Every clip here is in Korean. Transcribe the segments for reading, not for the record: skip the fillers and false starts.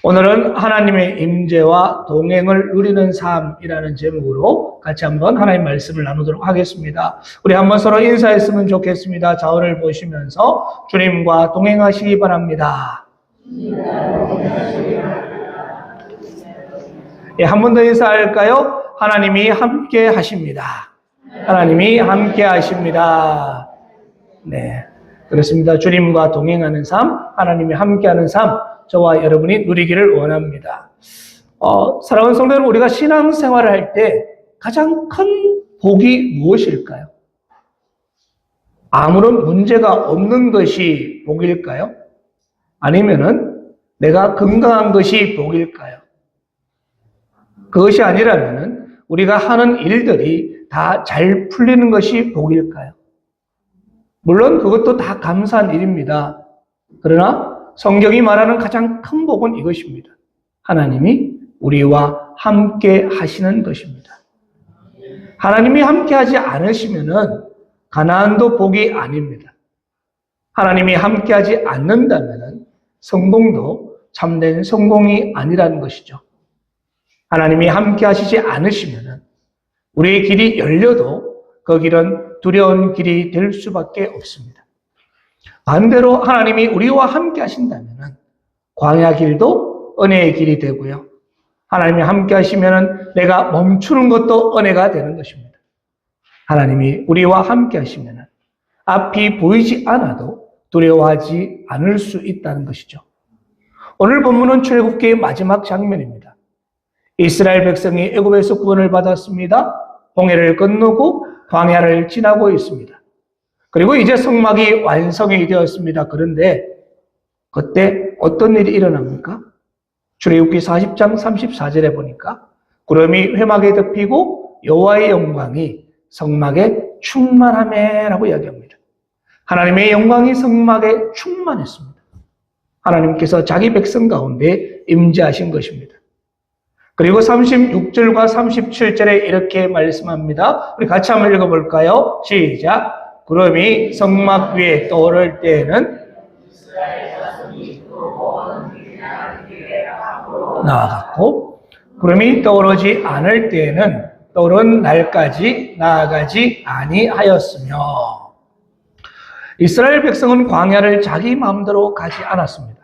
오늘은 하나님의 임재와 동행을 누리는 삶이라는 제목으로 같이 한번 하나님 말씀을 나누도록 하겠습니다. 우리 한번 서로 인사했으면 좋겠습니다. 좌우를 보시면서 주님과 동행하시기 바랍니다. 예, 한 번 더 인사할까요? 하나님이 함께 하십니다. 하나님이 함께 하십니다. 네, 그렇습니다. 주님과 동행하는 삶, 하나님이 함께하는 삶, 저와 여러분이 누리기를 원합니다. 사랑하는 성도 여러분, 우리가 신앙생활을 할 때 가장 큰 복이 무엇일까요? 아무런 문제가 없는 것이 복일까요? 아니면은 내가 건강한 것이 복일까요? 그것이 아니라면은 우리가 하는 일들이 다 잘 풀리는 것이 복일까요? 물론 그것도 다 감사한 일입니다. 그러나 성경이 말하는 가장 큰 복은 이것입니다. 하나님이 우리와 함께 하시는 것입니다. 하나님이 함께 하지 않으시면은 가나안도 복이 아닙니다. 하나님이 함께 하지 않는다면은 성공도 참된 성공이 아니라는 것이죠. 하나님이 함께 하시지 않으시면은 우리의 길이 열려도 그 길은 두려운 길이 될 수밖에 없습니다. 반대로 하나님이 우리와 함께 하신다면 광야 길도 은혜의 길이 되고요. 하나님이 함께 하시면 내가 멈추는 것도 은혜가 되는 것입니다. 하나님이 우리와 함께 하시면 앞이 보이지 않아도 두려워하지 않을 수 있다는 것이죠. 오늘 본문은 출애굽기의 마지막 장면입니다. 이스라엘 백성이 애굽에서 구원을 받았습니다. 홍해를 건너고 광야를 지나고 있습니다. 그리고 이제 성막이 완성이 되었습니다. 그런데 그때 어떤 일이 일어납니까? 출애굽기 40장 34절에 보니까 구름이 회막에 덮이고 여호와의 영광이 성막에 충만하매라고 이야기합니다. 하나님의 영광이 성막에 충만했습니다. 하나님께서 자기 백성 가운데 임재하신 것입니다. 그리고 36절과 37절에 이렇게 말씀합니다. 우리 같이 한번 읽어볼까요? 시작! 구름이 성막 위에 떠오를 때에는 나아갔고, 구름이 떠오르지 않을 때에는 떠오른 날까지 나아가지 아니하였으며, 이스라엘 백성은 광야를 자기 마음대로 가지 않았습니다.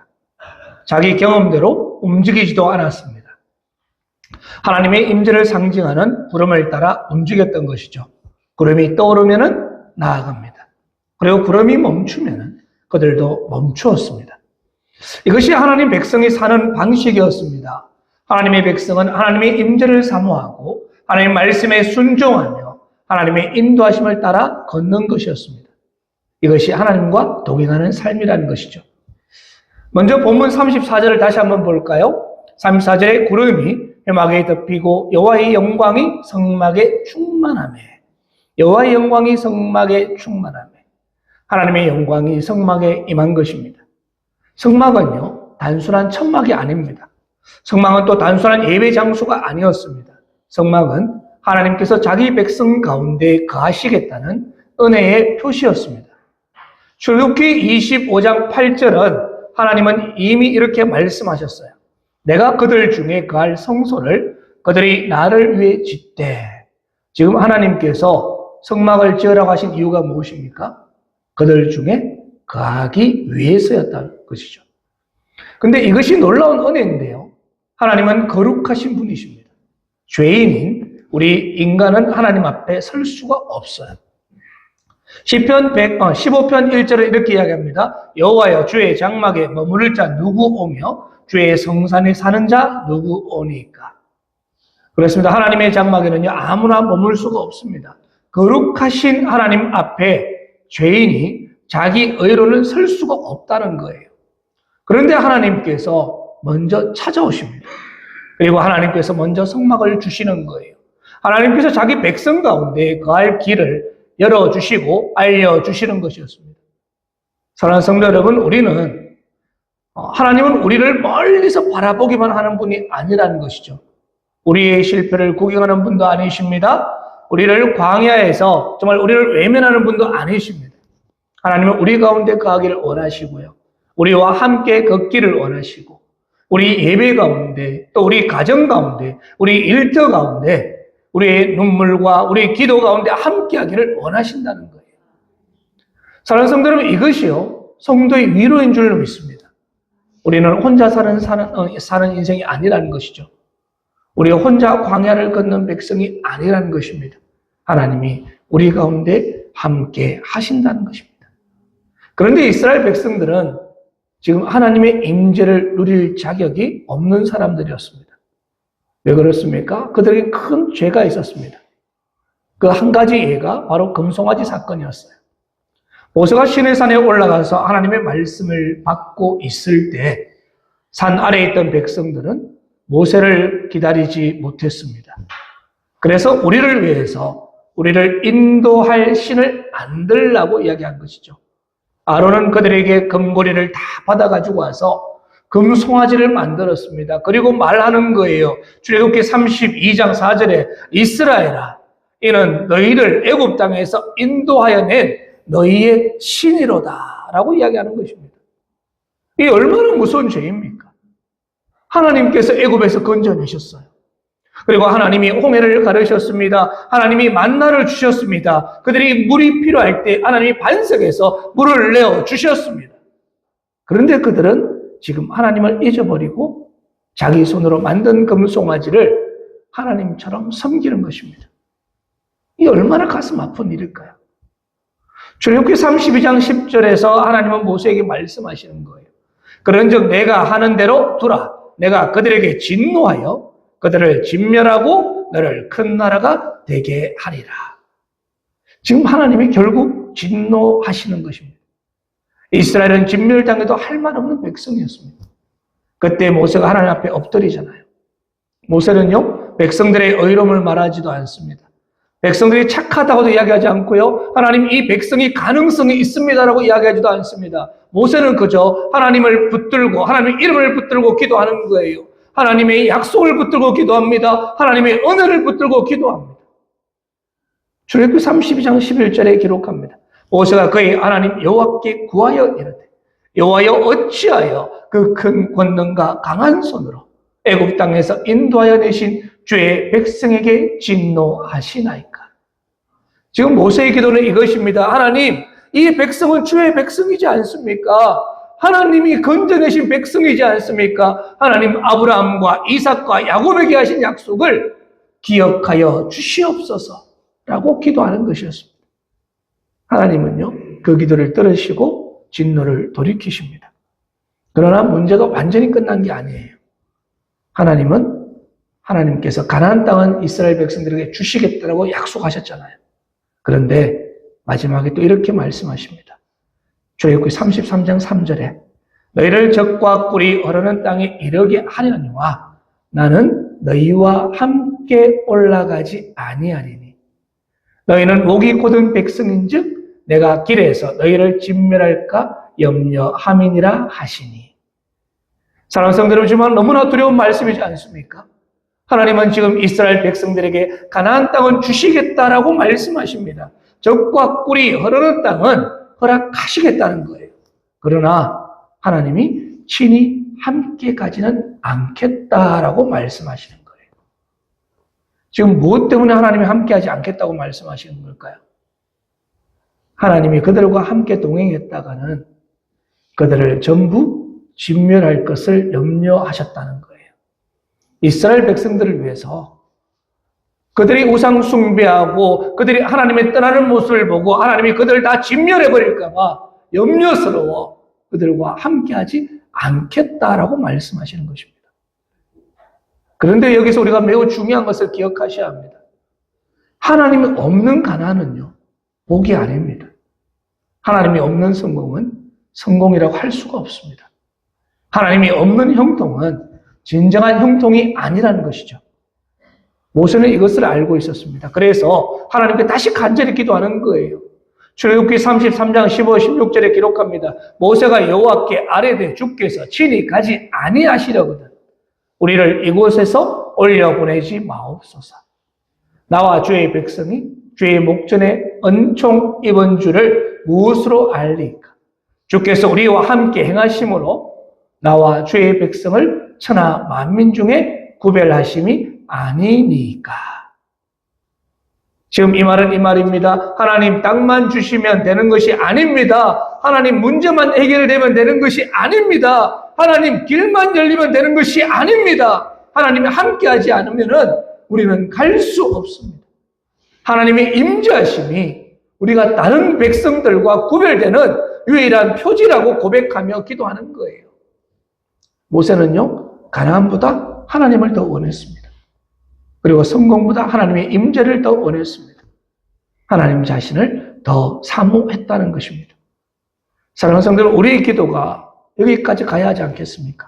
자기 경험대로 움직이지도 않았습니다. 하나님의 임재를 상징하는 구름을 따라 움직였던 것이죠. 구름이 떠오르면은 나아갑니다. 그리고 구름이 멈추면 그들도 멈추었습니다. 이것이 하나님 백성이 사는 방식이었습니다. 하나님의 백성은 하나님의 임재를 사모하고 하나님의 말씀에 순종하며 하나님의 인도하심을 따라 걷는 것이었습니다. 이것이 하나님과 동행하는 삶이라는 것이죠. 먼저 본문 34절을 다시 한번 볼까요? 34절에 구름이 회막에 덮이고 여호와의 영광이 성막에 충만하매, 여호와의 영광이 성막에 충만하며 하나님의 영광이 성막에 임한 것입니다. 성막은요, 단순한 천막이 아닙니다. 성막은 또 단순한 예배 장소가 아니었습니다. 성막은 하나님께서 자기 백성 가운데 거하시겠다는 은혜의 표시였습니다. 출애굽기 25장 8절은 하나님은 이미 이렇게 말씀하셨어요. 내가 그들 중에 거할 성소를 그들이 나를 위해 짓되. 지금 하나님께서 성막을 지으라고 하신 이유가 무엇입니까? 그들 중에 거하기 위해서였다는 것이죠. 근데 이것이 놀라운 은혜인데요. 하나님은 거룩하신 분이십니다. 죄인인 우리 인간은 하나님 앞에 설 수가 없어요. 시편 15편 1절에 이렇게 이야기합니다. 여호와여, 주의 장막에 머무를 자 누구 오며 주의 성산에 사는 자 누구 오니까. 그렇습니다. 하나님의 장막에는요, 아무나 머물 수가 없습니다. 거룩하신 하나님 앞에 죄인이 자기 의로는 설 수가 없다는 거예요. 그런데 하나님께서 먼저 찾아오십니다. 그리고 하나님께서 먼저 성막을 주시는 거예요. 하나님께서 자기 백성 가운데 거할 길을 열어주시고 알려주시는 것이었습니다. 사랑하는 성도 여러분, 하나님은 우리를 멀리서 바라보기만 하는 분이 아니라는 것이죠. 우리의 실패를 구경하는 분도 아니십니다. 우리를 광야에서 정말 우리를 외면하는 분도 아니십니다. 하나님은 우리 가운데 거하기를 원하시고요. 우리와 함께 걷기를 원하시고 우리 예배 가운데, 또 우리 가정 가운데, 우리 일터 가운데, 우리의 눈물과 우리의 기도 가운데 함께하기를 원하신다는 거예요. 사랑하는 성도 여러분, 이것이요 성도의 위로인 줄로 믿습니다. 우리는 혼자 사는 인생이 아니라는 것이죠. 우리가 혼자 광야를 걷는 백성이 아니라는 것입니다. 하나님이 우리 가운데 함께 하신다는 것입니다. 그런데 이스라엘 백성들은 지금 하나님의 임재를 누릴 자격이 없는 사람들이었습니다. 왜 그렇습니까? 그들에게 큰 죄가 있었습니다. 그 한 가지 예가 바로 금송아지 사건이었어요. 모세가 시내산에 올라가서 하나님의 말씀을 받고 있을 때 산 아래에 있던 백성들은 모세를 기다리지 못했습니다. 그래서 우리를 위해서 우리를 인도할 신을 만들라고 이야기한 것이죠. 아론은 그들에게 금고리를 다 받아가지고 와서 금송아지를 만들었습니다. 그리고 말하는 거예요. 출애굽기 32장 4절에 이스라엘아, 이는 너희를 애굽 땅에서 인도하여 낸 너희의 신이로다 라고 이야기하는 것입니다. 이게 얼마나 무서운 죄입니까? 하나님께서 애굽에서 건져내셨어요. 그리고 하나님이 홍해를 가르셨습니다. 하나님이 만나를 주셨습니다. 그들이 물이 필요할 때 하나님이 반석에서 물을 내어 주셨습니다. 그런데 그들은 지금 하나님을 잊어버리고 자기 손으로 만든 금송아지를 하나님처럼 섬기는 것입니다. 이 얼마나 가슴 아픈 일일까요? 출애굽기 32장 10절에서 하나님은 모세에게 말씀하시는 거예요. 그런즉 내가 하는 대로 두라. 내가 그들에게 진노하여 그들을 진멸하고 너를 큰 나라가 되게 하리라. 지금 하나님이 결국 진노하시는 것입니다. 이스라엘은 진멸당해도 할 말 없는 백성이었습니다. 그때 모세가 하나님 앞에 엎드리잖아요. 모세는요, 백성들의 의로움을 말하지도 않습니다. 백성들이 착하다고도 이야기하지 않고요, 하나님 이 백성이 가능성이 있습니다라고 이야기하지도 않습니다. 모세는 그저 하나님을 붙들고 하나님의 이름을 붙들고 기도하는 거예요. 하나님의 약속을 붙들고 기도합니다. 하나님의 은혜를 붙들고 기도합니다. 출애굽기 32장 11절에 기록합니다. 모세가 그의 하나님 여호와께 구하여 이르되 여호와여 어찌하여 그 큰 권능과 강한 손으로 애굽 땅에서 인도하여 내신 주의 백성에게 진노하시나이까. 지금 모세의 기도는 이것입니다. 하나님, 이 백성은 주의 백성이지 않습니까? 하나님이 건져내신 백성이지 않습니까? 하나님 아브라함과 이삭과 야곱에게 하신 약속을 기억하여 주시옵소서라고 기도하는 것이었습니다. 하나님은요, 그 기도를 들으시고 진노를 돌이키십니다. 그러나 문제가 완전히 끝난 게 아니에요. 하나님께서 가나안 땅은 이스라엘 백성들에게 주시겠다고 약속하셨잖아요. 그런데 마지막에 또 이렇게 말씀하십니다. 출애굽기 33장 3절에 너희를 적과 꿀이 흐르는 땅에 이르게 하려니와 나는 너희와 함께 올라가지 아니하리니 너희는 목이 곧은 백성인즉 내가 길에서 너희를 진멸할까 염려함이니라 하시니. 사랑하는 성도 여러분, 너무나 두려운 말씀이지 않습니까? 하나님은 지금 이스라엘 백성들에게 가나안 땅은 주시겠다라고 말씀하십니다. 적과 꿀이 흐르는 땅은 허락하시겠다는 거예요. 그러나 하나님이 친히 함께 가지는 않겠다라고 말씀하시는 거예요. 지금 무엇 때문에 하나님이 함께 하지 않겠다고 말씀하시는 걸까요? 하나님이 그들과 함께 동행했다가는 그들을 전부 진멸할 것을 염려하셨다는 거예요. 이스라엘 백성들을 위해서 그들이 우상 숭배하고 그들이 하나님의 떠나는 모습을 보고 하나님이 그들을 다 진멸해버릴까 봐 염려스러워 그들과 함께하지 않겠다라고 말씀하시는 것입니다. 그런데 여기서 우리가 매우 중요한 것을 기억하셔야 합니다. 하나님이 없는 가나안은요, 복이 아닙니다. 하나님이 없는 성공은 성공이라고 할 수가 없습니다. 하나님이 없는 형통은 진정한 형통이 아니라는 것이죠. 모세는 이것을 알고 있었습니다. 그래서 하나님께 다시 간절히 기도하는 거예요. 출애굽기 33장 15, 16절에 기록합니다. 모세가 여호와께 아뢰되 주께서 친히 가지 아니하시려거든 우리를 이곳에서 올려보내지 마옵소서. 나와 주의 백성이 주의 목전에 은총 입은 줄을 무엇으로 알리까? 주께서 우리와 함께 행하심으로 나와 주의 백성을 천하 만민 중에 구별하심이 아니니까. 지금 이 말은 이 말입니다. 하나님 땅만 주시면 되는 것이 아닙니다. 하나님 문제만 해결되면 되는 것이 아닙니다. 하나님 길만 열리면 되는 것이 아닙니다. 하나님이 함께하지 않으면 우리는 갈 수 없습니다. 하나님의 임재하심이 우리가 다른 백성들과 구별되는 유일한 표지라고 고백하며 기도하는 거예요. 모세는요, 가나안보다 하나님을 더 원했습니다. 그리고 성공보다 하나님의 임재를 더 원했습니다. 하나님 자신을 더 사모했다는 것입니다. 사랑하는 성도들, 우리의 기도가 여기까지 가야 하지 않겠습니까?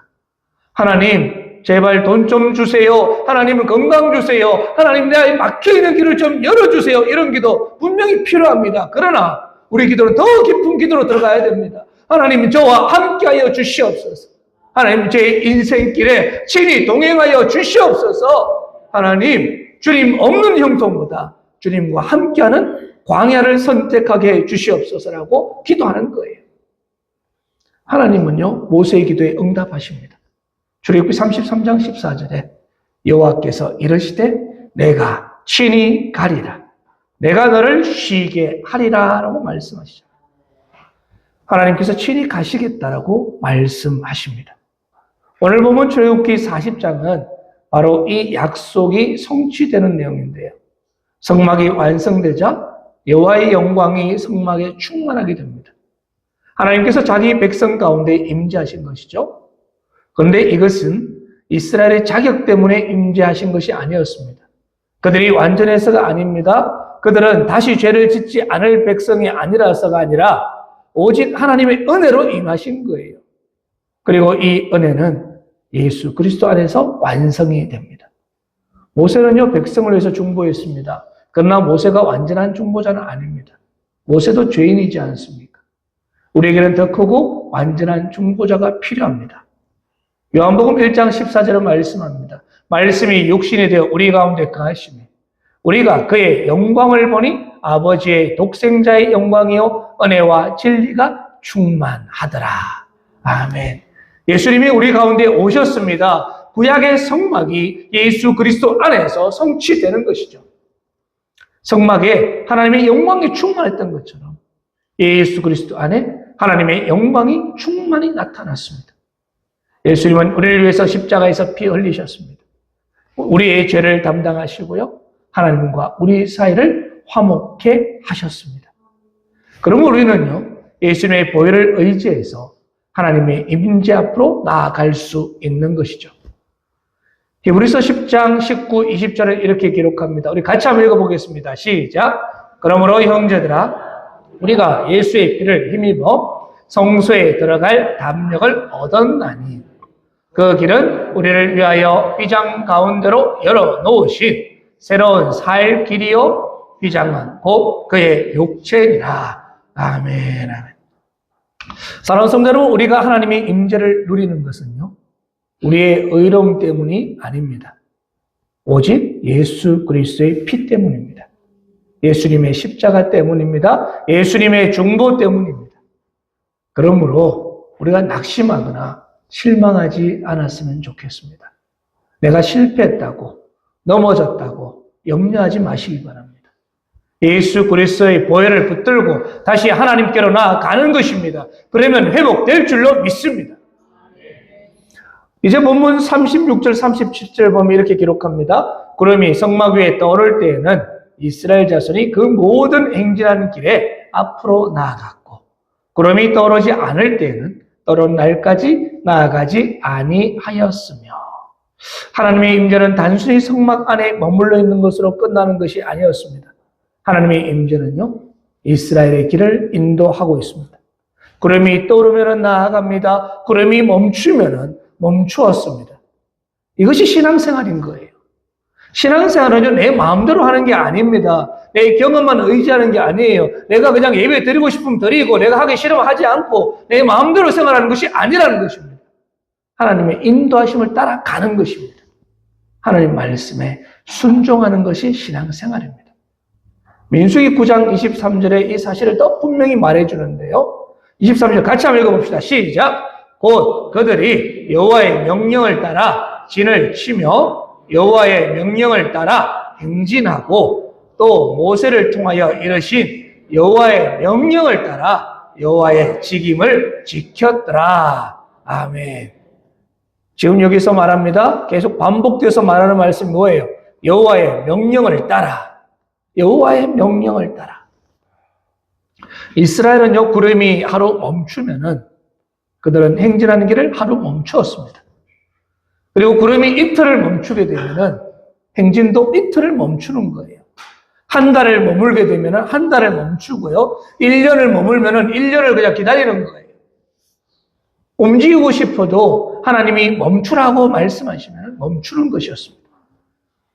하나님, 제발 돈 좀 주세요. 하나님은 건강 주세요. 하나님, 내 막혀있는 길을 좀 열어주세요. 이런 기도 분명히 필요합니다. 그러나 우리 기도는 더 깊은 기도로 들어가야 됩니다. 하나님, 저와 함께하여 주시옵소서. 하나님, 제 인생길에 친히 동행하여 주시옵소서. 하나님, 주님 없는 형통보다 주님과 함께하는 광야를 선택하게 해 주시옵소서라고 기도하는 거예요. 하나님은요, 모세의 기도에 응답하십니다. 출애굽기 33장 14절에 여호와께서 이르시되 내가 친히 가리라. 내가 너를 쉬게 하리라 라고 말씀하시죠. 하나님께서 친히 가시겠다라고 말씀하십니다. 오늘 보면 출애굽기 40장은 바로 이 약속이 성취되는 내용인데요. 성막이 완성되자 여호와의 영광이 성막에 충만하게 됩니다. 하나님께서 자기 백성 가운데 임재하신 것이죠. 그런데 이것은 이스라엘의 자격 때문에 임재하신 것이 아니었습니다. 그들이 완전해서가 아닙니다. 그들은 다시 죄를 짓지 않을 백성이 아니라서가 아니라 오직 하나님의 은혜로 임하신 거예요. 그리고 이 은혜는 예수 그리스도 안에서 완성이 됩니다. 모세는요, 백성을 위해서 중보했습니다. 그러나 모세가 완전한 중보자는 아닙니다. 모세도 죄인이지 않습니까? 우리에게는 더 크고 완전한 중보자가 필요합니다. 요한복음 1장 14절은 말씀합니다. 말씀이 육신이 되어 우리 가운데 거하시며 우리가 그의 영광을 보니 아버지의 독생자의 영광이요 은혜와 진리가 충만하더라. 아멘. 예수님이 우리 가운데 오셨습니다. 구약의 성막이 예수 그리스도 안에서 성취되는 것이죠. 성막에 하나님의 영광이 충만했던 것처럼 예수 그리스도 안에 하나님의 영광이 충만히 나타났습니다. 예수님은 우리를 위해서 십자가에서 피 흘리셨습니다. 우리의 죄를 담당하시고요, 하나님과 우리 사이를 화목케 하셨습니다. 그러면 우리는요, 예수님의 보혈을 의지해서 하나님의 임재 앞으로 나아갈 수 있는 것이죠. 히브리서 10장 19, 20절을 이렇게 기록합니다. 우리 같이 한번 읽어보겠습니다. 시작. 그러므로 형제들아, 우리가 예수의 피를 힘입어 성소에 들어갈 담력을 얻었나니 그 길은 우리를 위하여 휘장 가운데로 열어놓으신 새로운 살 길이요 휘장은 곧 그의 육체니라. 아멘. 아멘. 사랑하는 성도 여러분, 우리가 하나님의 임재를 누리는 것은요, 우리의 의로움 때문이 아닙니다. 오직 예수 그리스도의 피 때문입니다. 예수님의 십자가 때문입니다. 예수님의 중보 때문입니다. 그러므로 우리가 낙심하거나 실망하지 않았으면 좋겠습니다. 내가 실패했다고, 넘어졌다고 염려하지 마시기 바랍니다. 예수 그리스도의 보혈을 붙들고 다시 하나님께로 나아가는 것입니다. 그러면 회복될 줄로 믿습니다. 이제 본문 36절, 37절 보면 이렇게 기록합니다. 구름이 성막 위에 떠오를 때에는 이스라엘 자손이 그 모든 행진하는 길에 앞으로 나아갔고, 구름이 떠오르지 않을 때에는 떠오른 날까지 나아가지 아니하였으며. 하나님의 임재는 단순히 성막 안에 머물러 있는 것으로 끝나는 것이 아니었습니다. 하나님의 임재는요, 이스라엘의 길을 인도하고 있습니다. 구름이 떠오르면 나아갑니다. 구름이 멈추면 멈추었습니다. 이것이 신앙생활인 거예요. 신앙생활은요, 내 마음대로 하는 게 아닙니다. 내 경험만 의지하는 게 아니에요. 내가 그냥 예배 드리고 싶으면 드리고, 내가 하기 싫으면 하지 않고, 내 마음대로 생활하는 것이 아니라는 것입니다. 하나님의 인도하심을 따라가는 것입니다. 하나님 말씀에 순종하는 것이 신앙생활입니다. 민수기 9장 23절에 이 사실을 더 분명히 말해주는데요. 23절 같이 한번 읽어봅시다. 시작. 곧 그들이 여호와의 명령을 따라 진을 치며 여호와의 명령을 따라 행진하고 또 모세를 통하여 이르신 여호와의 명령을 따라 여호와의 직임을 지켰더라. 아멘. 지금 여기서 말합니다. 계속 반복돼서 말하는 말씀이 뭐예요? 여호와의 명령을 따라. 여호와의 명령을 따라. 이스라엘은요, 구름이 하루 멈추면은 그들은 행진하는 길을 하루 멈추었습니다. 그리고 구름이 이틀을 멈추게 되면은 행진도 이틀을 멈추는 거예요. 한 달을 머물게 되면은 한 달을 멈추고요. 1년을 머물면은 1년을 그냥 기다리는 거예요. 움직이고 싶어도 하나님이 멈추라고 말씀하시면 멈추는 것이었습니다.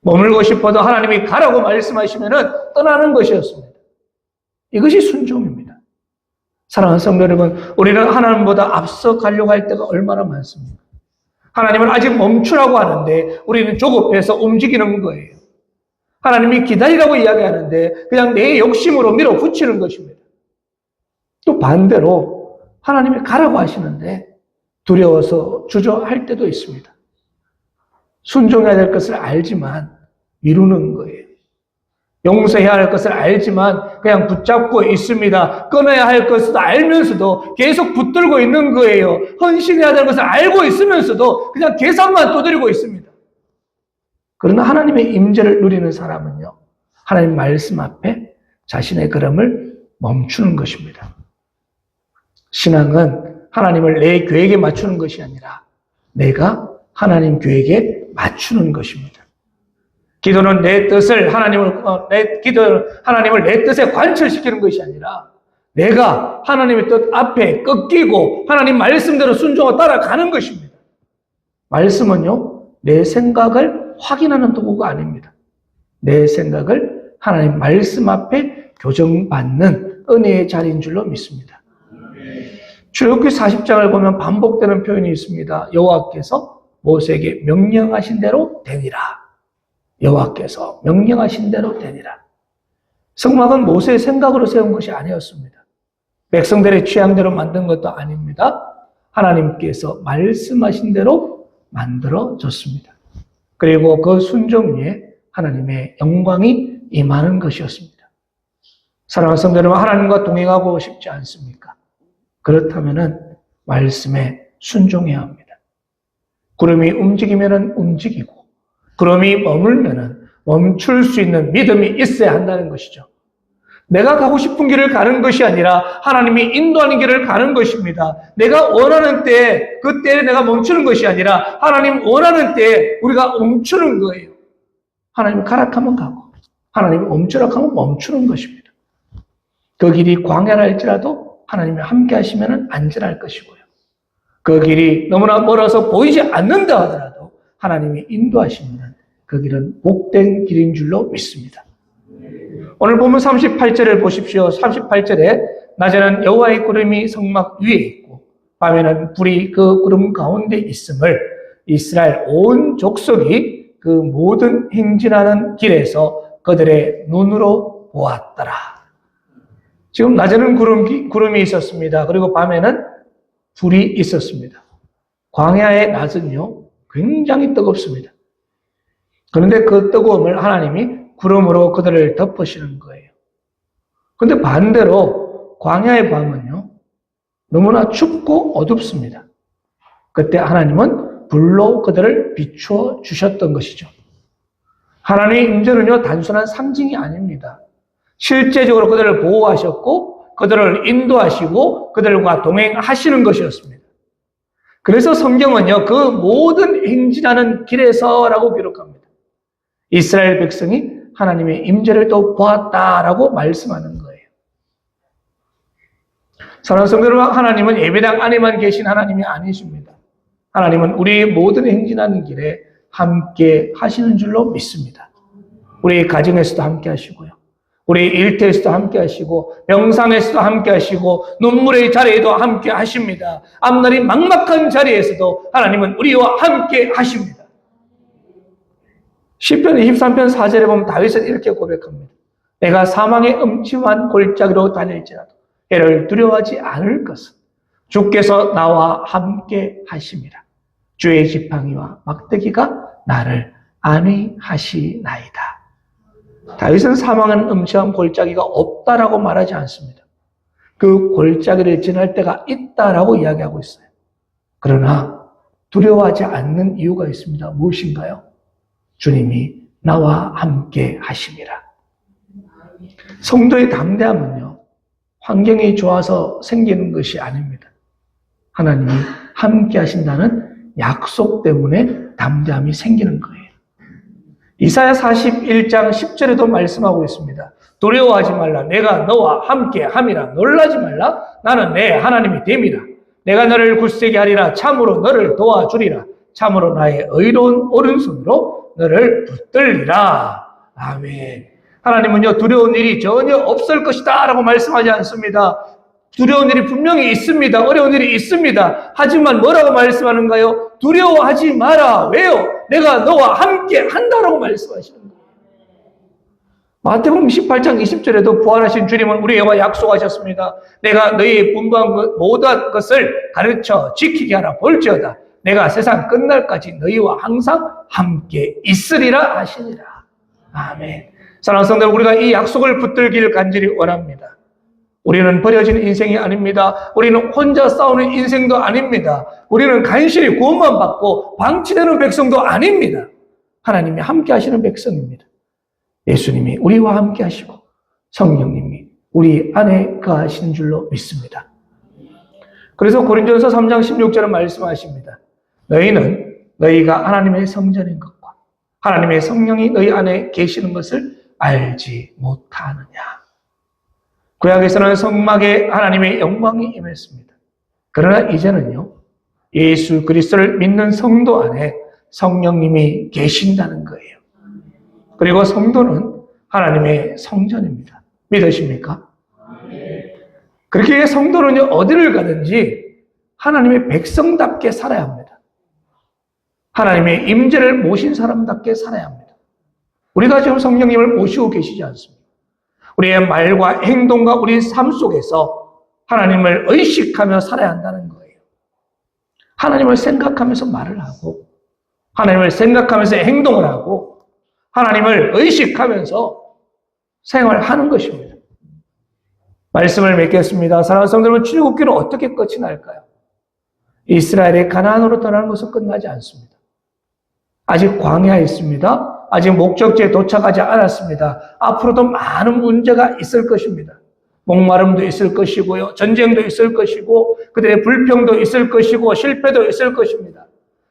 머물고 싶어도 하나님이 가라고 말씀하시면 떠나는 것이었습니다. 이것이 순종입니다. 사랑하는 성도 여러분, 우리는 하나님보다 앞서 가려고 할 때가 얼마나 많습니까? 하나님은 아직 멈추라고 하는데 우리는 조급해서 움직이는 거예요. 하나님이 기다리라고 이야기하는데 그냥 내 욕심으로 밀어붙이는 것입니다. 또 반대로 하나님이 가라고 하시는데 두려워서 주저할 때도 있습니다. 순종해야 될 것을 알지만 미루는 거예요. 용서해야 할 것을 알지만 그냥 붙잡고 있습니다. 끊어야 할 것을 알면서도 계속 붙들고 있는 거예요. 헌신해야 될 것을 알고 있으면서도 그냥 계산만 두드리고 있습니다. 그러나 하나님의 임재를 누리는 사람은요, 하나님 말씀 앞에 자신의 걸음을 멈추는 것입니다. 신앙은 하나님을 내 계획에 맞추는 것이 아니라 내가 하나님 계획에 맞추는 것입니다. 기도는 내 뜻을 하나님을 내 뜻에 관철시키는 것이 아니라 내가 하나님의 뜻 앞에 꺾이고 하나님 말씀대로 순종하고 따라가는 것입니다. 말씀은요, 내 생각을 확인하는 도구가 아닙니다. 내 생각을 하나님 말씀 앞에 교정받는 은혜의 자리인 줄로 믿습니다. 출애굽기 40장을 보면 반복되는 표현이 있습니다. 여호와께서 모세에게 명령하신 대로 되니라. 여호와께서 명령하신 대로 되니라. 성막은 모세의 생각으로 세운 것이 아니었습니다. 백성들의 취향대로 만든 것도 아닙니다. 하나님께서 말씀하신 대로 만들어졌습니다. 그리고 그 순종 위에 하나님의 영광이 임하는 것이었습니다. 사랑하는 성도 여러분, 하나님과 동행하고 싶지 않습니까? 그렇다면은 말씀에 순종해야 합니다. 구름이 움직이면은 움직이고 구름이 머물면은 멈출 수 있는 믿음이 있어야 한다는 것이죠. 내가 가고 싶은 길을 가는 것이 아니라 하나님이 인도하는 길을 가는 것입니다. 내가 원하는 때, 그때에 내가 멈추는 것이 아니라 하나님 원하는 때에 우리가 멈추는 거예요. 하나님 가락하면 가고 하나님 멈추라고 하면 멈추는 것입니다. 그 길이 광야라 할지라도 하나님이 함께 하시면 안전할 것이고요. 그 길이 너무나 멀어서 보이지 않는다 하더라도 하나님이 인도하시면 그 길은 복된 길인 줄로 믿습니다. 오늘 보면 38절을 보십시오. 38절에 낮에는 여호와의 구름이 성막 위에 있고 밤에는 불이 그 구름 가운데 있음을 이스라엘 온 족속이 그 모든 행진하는 길에서 그들의 눈으로 보았더라. 지금 낮에는 구름이 있었습니다. 그리고 밤에는 불이 있었습니다. 광야의 낮은요, 굉장히 뜨겁습니다. 그런데 그 뜨거움을 하나님이 구름으로 그들을 덮으시는 거예요. 그런데 반대로 광야의 밤은요, 너무나 춥고 어둡습니다. 그때 하나님은 불로 그들을 비추어 주셨던 것이죠. 하나님의 임재는요, 단순한 상징이 아닙니다. 실제적으로 그들을 보호하셨고 그들을 인도하시고 그들과 동행하시는 것이었습니다. 그래서 성경은요, 그 모든 행진하는 길에서라고 기록합니다. 이스라엘 백성이 하나님의 임재를 또 보았다라고 말씀하는 거예요. 사랑하는 성도 여러분, 하나님은 예배당 안에만 계신 하나님이 아니십니다. 하나님은 우리 모든 행진하는 길에 함께 하시는 줄로 믿습니다. 우리 가정에서도 함께 하시고요. 우리 일터에서도 함께 하시고 명상에서도 함께 하시고 눈물의 자리에도 함께 하십니다. 앞날이 막막한 자리에서도 하나님은 우리와 함께 하십니다. 시편 23편 4절에 보면 다윗은 이렇게 고백합니다. 내가 사망의 음침한 골짜기로 다닐지라도 해를 두려워하지 않을 것은 주께서 나와 함께 하심이라. 주의 지팡이와 막대기가 나를 안위하시나이다. 다윗은 사망하는 음침한 골짜기가 없다라고 말하지 않습니다. 그 골짜기를 지날 때가 있다라고 이야기하고 있어요. 그러나 두려워하지 않는 이유가 있습니다. 무엇인가요? 주님이 나와 함께 하심이라. 성도의 담대함은요, 환경이 좋아서 생기는 것이 아닙니다. 하나님이 함께 하신다는 약속 때문에 담대함이 생기는 거예요. 이사야 41장 10절에도 말씀하고 있습니다. 두려워하지 말라. 내가 너와 함께 함이라. 놀라지 말라. 나는 내 하나님이 됨이라. 내가 너를 굳세게 하리라. 참으로 너를 도와주리라. 참으로 나의 의로운 오른손으로 너를 붙들리라. 아멘. 하나님은요, 두려운 일이 전혀 없을 것이다 라고 말씀하지 않습니다. 두려운 일이 분명히 있습니다. 어려운 일이 있습니다. 하지만 뭐라고 말씀하는가요? 두려워하지 마라. 왜요? 내가 너와 함께 한다라고 말씀하시는 거예요. 마태복음 18장 20절에도 부활하신 주님은 우리에게 약속하셨습니다. 내가 너희의 분부한 모든 것을 가르쳐 지키게 하라. 볼지어다. 내가 세상 끝날까지 너희와 항상 함께 있으리라 하시니라. 아멘. 사랑하는 성도, 우리가 이 약속을 붙들기를 간절히 원합니다. 우리는 버려진 인생이 아닙니다. 우리는 혼자 싸우는 인생도 아닙니다. 우리는 간신히 구원만 받고 방치되는 백성도 아닙니다. 하나님이 함께 하시는 백성입니다. 예수님이 우리와 함께 하시고 성령님이 우리 안에 거하시는 줄로 믿습니다. 그래서 고린도전서 3장 16절은 말씀하십니다. 너희는 너희가 하나님의 성전인 것과 하나님의 성령이 너희 안에 계시는 것을 알지 못하느냐. 구약에서는 성막에 하나님의 영광이 임했습니다. 그러나 이제는요, 예수 그리스도를 믿는 성도 안에 성령님이 계신다는 거예요. 그리고 성도는 하나님의 성전입니다. 믿으십니까? 그렇게 성도는요, 어디를 가든지 하나님의 백성답게 살아야 합니다. 하나님의 임재를 모신 사람답게 살아야 합니다. 우리가 지금 성령님을 모시고 계시지 않습니다. 우리의 말과 행동과 우리 삶 속에서 하나님을 의식하며 살아야 한다는 거예요. 하나님을 생각하면서 말을 하고, 하나님을 생각하면서 행동을 하고, 하나님을 의식하면서 생활하는 것입니다. 말씀을 맺겠습니다. 사랑하는 성도 여러분, 출애굽기는 어떻게 끝이 날까요? 이스라엘이 가나안으로 떠나는 것은 끝나지 않습니다. 아직 광야에 있습니다. 아직 목적지에 도착하지 않았습니다. 앞으로도 많은 문제가 있을 것입니다. 목마름도 있을 것이고요. 전쟁도 있을 것이고, 그들의 불평도 있을 것이고, 실패도 있을 것입니다.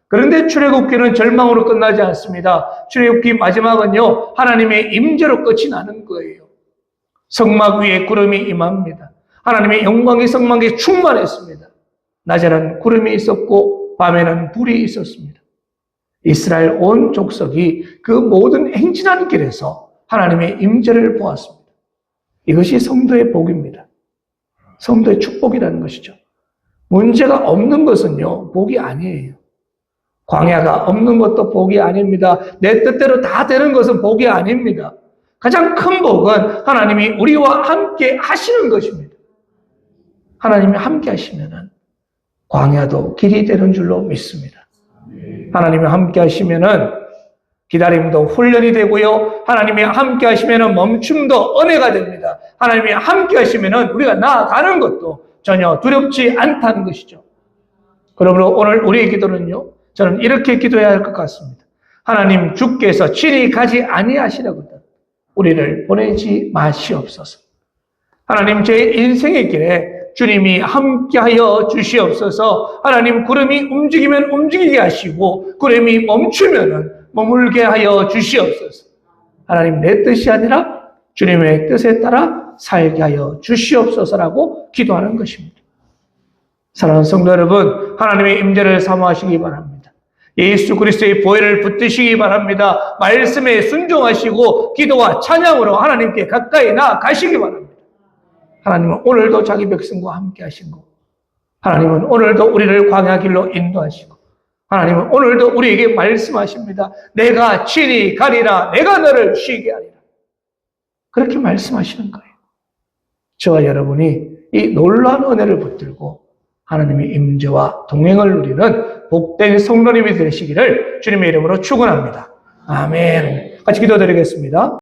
그런데 출애굽기는 절망으로 끝나지 않습니다. 출애굽기 마지막은요, 하나님의 임재로 끝이 나는 거예요. 성막 위에 구름이 임합니다. 하나님의 영광이 성막에 충만했습니다. 낮에는 구름이 있었고 밤에는 불이 있었습니다. 이스라엘 온 족속이 그 모든 행진하는 길에서 하나님의 임재를 보았습니다. 이것이 성도의 복입니다. 성도의 축복이라는 것이죠. 문제가 없는 것은요, 복이 아니에요. 광야가 없는 것도 복이 아닙니다. 내 뜻대로 다 되는 것은 복이 아닙니다. 가장 큰 복은 하나님이 우리와 함께 하시는 것입니다. 하나님이 함께 하시면은 광야도 길이 되는 줄로 믿습니다. 하나님이 함께 하시면은 기다림도 훈련이 되고요. 하나님이 함께 하시면은 멈춤도 은혜가 됩니다. 하나님이 함께 하시면은 우리가 나아가는 것도 전혀 두렵지 않다는 것이죠. 그러므로 오늘 우리의 기도는요, 저는 이렇게 기도해야 할 것 같습니다. 하나님, 주께서 친히 가지 아니하시려거든 우리를 보내지 마시옵소서. 하나님, 제 인생의 길에 주님이 함께하여 주시옵소서. 하나님, 구름이 움직이면 움직이게 하시고 구름이 멈추면 머물게 하여 주시옵소서. 하나님, 내 뜻이 아니라 주님의 뜻에 따라 살게 하여 주시옵소서라고 기도하는 것입니다. 사랑하는 성도 여러분, 하나님의 임재를 사모하시기 바랍니다. 예수 그리스도의 보혈을 붙드시기 바랍니다. 말씀에 순종하시고 기도와 찬양으로 하나님께 가까이 나아가시기 바랍니다. 하나님은 오늘도 자기 백성과 함께 하시고, 하나님은 오늘도 우리를 광야 길로 인도하시고, 하나님은 오늘도 우리에게 말씀하십니다. 내가 친히 가리라. 내가 너를 쉬게 하리라. 그렇게 말씀하시는 거예요. 저와 여러분이 이 놀라운 은혜를 붙들고 하나님의 임재와 동행을 누리는 복된 성도님이 되시기를 주님의 이름으로 축원합니다. 아멘. 같이 기도드리겠습니다.